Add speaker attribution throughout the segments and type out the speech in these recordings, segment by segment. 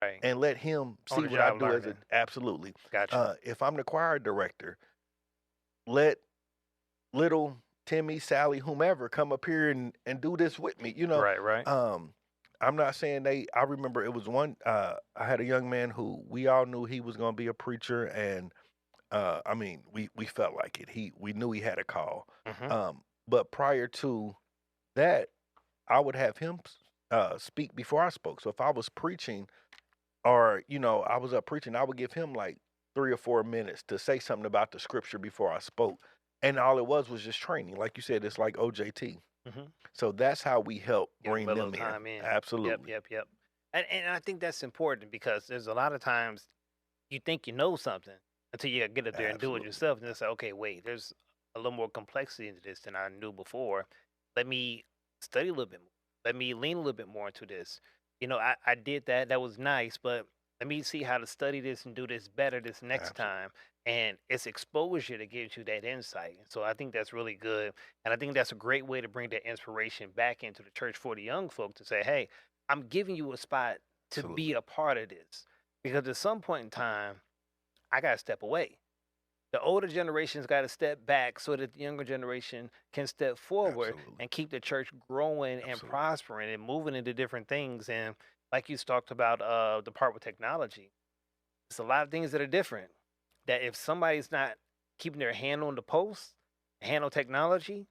Speaker 1: Right.
Speaker 2: and let him
Speaker 1: On
Speaker 2: see
Speaker 1: the
Speaker 2: what I
Speaker 1: job
Speaker 2: do as a
Speaker 1: learning.
Speaker 2: absolutely.
Speaker 1: Gotcha.
Speaker 2: If I'm the choir director, let little Timmy, Sally, whomever come up here and do this with me.
Speaker 1: Right, right.
Speaker 2: I'm not saying I remember it was one I had a young man who we all knew he was gonna be a preacher and I mean we felt like it. We knew he had a call.
Speaker 1: Mhm.
Speaker 2: But prior to that, I would have him speak before I spoke. So if I was preaching or, I was up preaching, I would give him like 3 or 4 minutes to say something about the scripture before I spoke, and all it was just training. Like you said, it's like OJT.
Speaker 1: Mhm.
Speaker 2: So that's how we help
Speaker 1: Give 'em
Speaker 2: bring
Speaker 1: a little
Speaker 2: them in.
Speaker 1: time in. Yep,
Speaker 2: Absolutely.
Speaker 1: yep, yep. And I think that's important because there's a lot of times you think you know something until you get up there and do it
Speaker 2: Absolutely.
Speaker 1: yourself, and it's like, "Okay, wait, there's a little more complexity into this than I knew before. Let me study a little bit more. Let me lean a little bit more into this." I did that, that was nice, but let me see how to study this and do this better this next
Speaker 2: Absolutely.
Speaker 1: time, and it's exposure that gives you that insight, and so I think that's really good, and I think that's a great way to bring that inspiration back into the church for the young folk to say, "Hey, I'm giving you a spot to be
Speaker 2: Absolutely.
Speaker 1: a part of this." Because at some point in time, I gotta step away. The older generation's gotta step back so that the younger generation can step forward
Speaker 2: Absolutely.
Speaker 1: and keep the church growing and
Speaker 2: Absolutely.
Speaker 1: prospering and moving into different things. And like you talked about, the part with technology, it's a lot of things that are different. That if somebody's not keeping their hand on the pulse, hand on technology,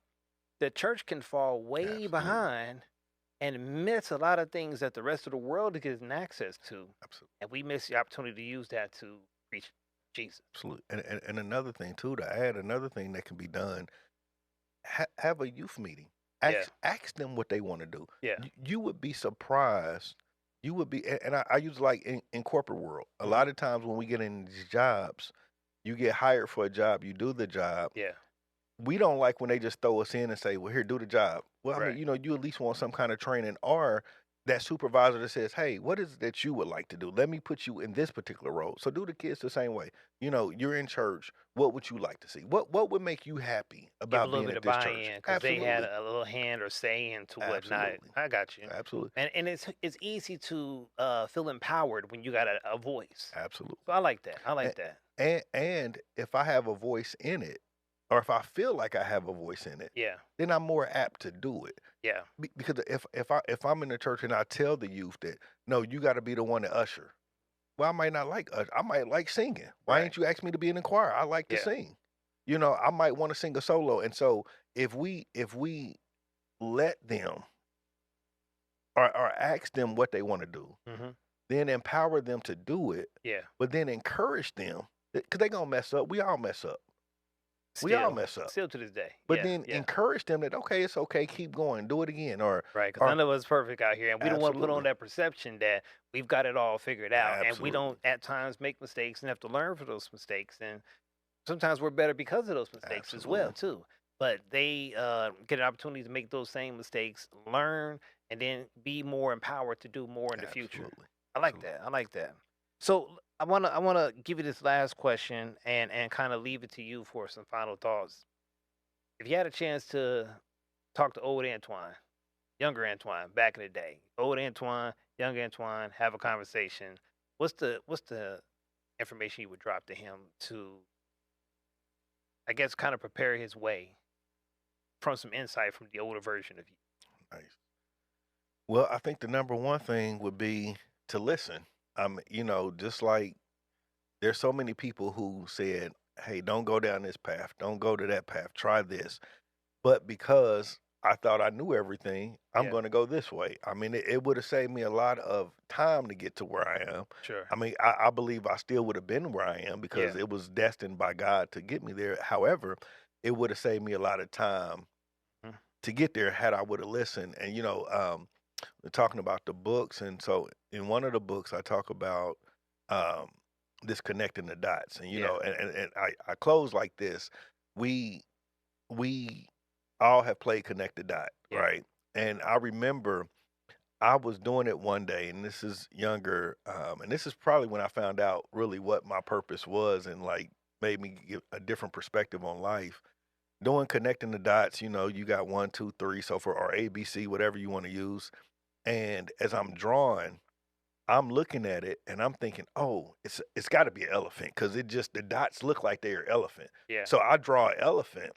Speaker 1: the church can fall way
Speaker 2: Absolutely.
Speaker 1: behind and miss a lot of things that the rest of the world is getting access to.
Speaker 2: Absolutely.
Speaker 1: And we miss the opportunity to use that to preach Jesus.
Speaker 2: Absolutely. And another thing too, to add another thing that can be done, have a youth meeting.
Speaker 1: Yeah,
Speaker 2: Ask them what they want to do.
Speaker 1: yeah.
Speaker 2: You would be surprised. You would be, and I use like in corporate world. A
Speaker 1: Mhm.
Speaker 2: lot of times when we get in these jobs, you get hired for a job, you do the job.
Speaker 1: Yeah,
Speaker 2: We don't like when they just throw us in and say, "Well, here, do the job." Well, I mean,
Speaker 1: right.
Speaker 2: you at least want some kind of training or that supervisor that says, "Hey, what is it that you would like to do? Let me put you in this particular role." So do the kids the same way. You're in church. What would you like to see? What would make you happy
Speaker 1: Give a
Speaker 2: about
Speaker 1: little
Speaker 2: being
Speaker 1: bit
Speaker 2: at
Speaker 1: of
Speaker 2: this church?
Speaker 1: buy-in because they had
Speaker 2: Absolutely.
Speaker 1: a little hand or say into whatnot.
Speaker 2: Absolutely.
Speaker 1: I got you.
Speaker 2: Absolutely.
Speaker 1: And it's easy to feel empowered when you got a voice. So
Speaker 2: Absolutely.
Speaker 1: I like that. I
Speaker 2: And,
Speaker 1: like that.
Speaker 2: and if I have a voice in it, or if I feel like I have a voice in it,
Speaker 1: Yeah,
Speaker 2: then I'm more apt to do it.
Speaker 1: yeah,
Speaker 2: Because if I'm in the church and I tell the youth that, "No, you gotta be the one to usher." Well, I might not like I might like singing. Why
Speaker 1: right.
Speaker 2: ain't you ask me to be in the choir? I like to
Speaker 1: Yeah.
Speaker 2: sing. I might wanna sing a solo, and so if we let them or ask them what they wanna do,
Speaker 1: Hmm.
Speaker 2: then empower them to do it,
Speaker 1: Yeah.
Speaker 2: but then encourage them because they gonna mess up. We all mess up. We all
Speaker 1: Still,
Speaker 2: mess up.
Speaker 1: still to this day.
Speaker 2: But
Speaker 1: Yeah,
Speaker 2: then
Speaker 1: yeah.
Speaker 2: encourage them that, "Okay, it's okay, keep going, do it again," or
Speaker 1: Right, because
Speaker 2: or
Speaker 1: none of us perfect out here, and we don't wanna put on
Speaker 2: absolutely.
Speaker 1: that perception that we've got it all figured out, and we
Speaker 2: Absolutely.
Speaker 1: don't at times make mistakes and have to learn from those mistakes, and sometimes we're better because of those mistakes as well
Speaker 2: Absolutely.
Speaker 1: too. But they, get an opportunity to make those same mistakes, learn, and then be more empowered to do more in the future.
Speaker 2: Absolutely.
Speaker 1: I like
Speaker 2: Absolutely.
Speaker 1: that, I like that. So, I wanna give you this last question and kinda leave it to you for some final thoughts. If you had a chance to talk to old Antoine, younger Antoine back in the day. Old Antoine, young Antoine, have a conversation. What's the information you would drop to him to, I guess, kind of prepare his way from some insight from the older version of you?
Speaker 2: Nice. Well, I think the number one thing would be to listen. Just like there's so many people who said, "Hey, don't go down this path. Don't go to that path. Try this." But because I thought I knew everything, I'm
Speaker 1: Yeah,
Speaker 2: gonna go this way. I mean, it would have saved me a lot of time to get to where I am.
Speaker 1: sure.
Speaker 2: I mean, I believe I still would have been where I am because
Speaker 1: Yeah,
Speaker 2: it was destined by God to get me there. However, it would have saved me a lot of time
Speaker 1: mhm,
Speaker 2: to get there had I would have listened. And we're talking about the books, and so in one of the books, I talk about um, this connecting the dots, and
Speaker 1: yeah,
Speaker 2: I close like this: we we all have played connect the dot,
Speaker 1: yeah,
Speaker 2: right? And I remember I was doing it one day, and this is younger, and this is probably when I found out really what my purpose was, and like made me get a different perspective on life. Doing connecting the dots, you got one, two, three, so for or ABC, whatever you want to use. And as I'm drawing, I'm looking at it and I'm thinking, "Oh, it's got to be an elephant because it just the dots look like they are elephant."
Speaker 1: Yeah.
Speaker 2: So I draw an elephant